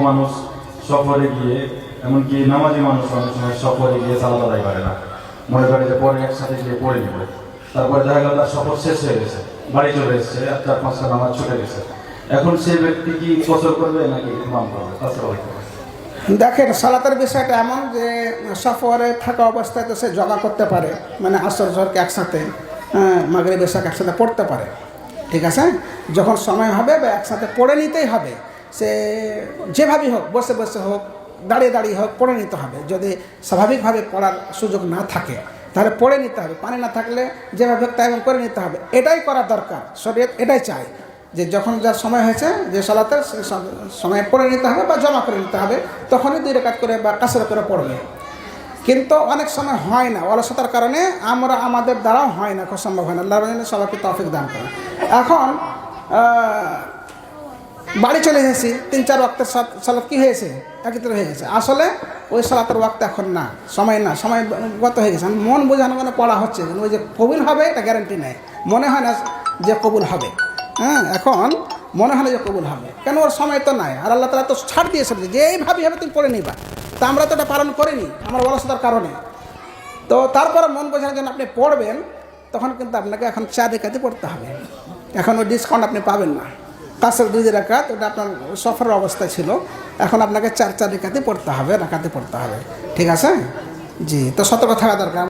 মানুষ সফরে গিয়ে, এমনকি নামাজি মানুষ অনেক সময় সফরে গিয়ে সালাত আদায় করে না, মনে করে যে পরে একসাথে গিয়ে পড়ে নেবে। তারপরে দেখা গেল তার সফর শেষ হয়ে গেছে, বাড়ি চলে এসছে, আর 4-5টা নামাজ ছুটে গেছে। এখন সেই ব্যক্তি কি কসর করবে নাকি ইমাম করবে? দেখেন, সালাতের বিষয়টা এমন যে সফরে থাকা অবস্থায় তো সে জমা করতে পারে, মানে আসর জোহরকে একসাথে, মাগরিব এশাকে একসাথে পড়তে পারে। ঠিক আছে, যখন সময় হবে বা একসাথে পড়ে নিতেই হবে। সে যেভাবেই হোক, বসে বসে হোক, দাঁড়িয়ে দাঁড়িয়ে হোক, পড়ে নিতে হবে। যদি স্বাভাবিকভাবে পড়ার সুযোগ না থাকে তাহলে পড়ে নিতে হবে। পানি না থাকলে যেভাবে হোক তাই করে নিতে হবে। এটাই করা দরকার, শরীয়ত এটাই চায় যে যখন যার সময় হয়েছে যে সালাতের সময় পড়ে নিতে হবে বা জমা করে নিতে হবে, তখনই 2 রাকাত করে বা কাসর করে পড়বে। কিন্তু অনেক সময় হয় না, অলসতার কারণে আমাদের দ্বারাও হয় না, খুব সম্ভব হয় না। আল্লাহ সবাইকে তৌফিক দান করে। এখন বাড়ি চলে এসেছি, 3-4 ওয়াক্তের সালাত কি হয়েছে, একত্র হয়ে গেছে। আসলে ওই সালাতের ওয়াক্ত এখন না, সময় না, সময় গত হয়ে গেছে। মন বোঝানো মানে পড়া হচ্ছে, ওই যে কবুল হবে এটা গ্যারান্টি নেই, মনে হয় না যে কবুল হবে। এখন মনে হয় না যে কবুল হবে, কেন ওর সময় তো নাই। আর আল্লাহ তাআলা তো ছাড় দিয়েছে যে এইভাবে হবে তুমি পড়ে নিবা। তা আমরা তো এটা পালন করিনি আমার অলসতার কারণে। তো তারপরে মন বোঝানোর জন্য আপনি পড়বেন, তখন কিন্তু আপনাকে এখন 4 রাকাতই পড়তে হবে। এখন ওই ডিসকাউন্ট আপনি পাবেন না। কাসর 2 রাকাত, ওটা আপনার সফরের অবস্থায় ছিল, এখন আপনাকে 4 রাকাতই পড়তে হবে, রাকাতে পড়তে হবে। ঠিক আছে জি, তো সতর্ক থাকা দরকার।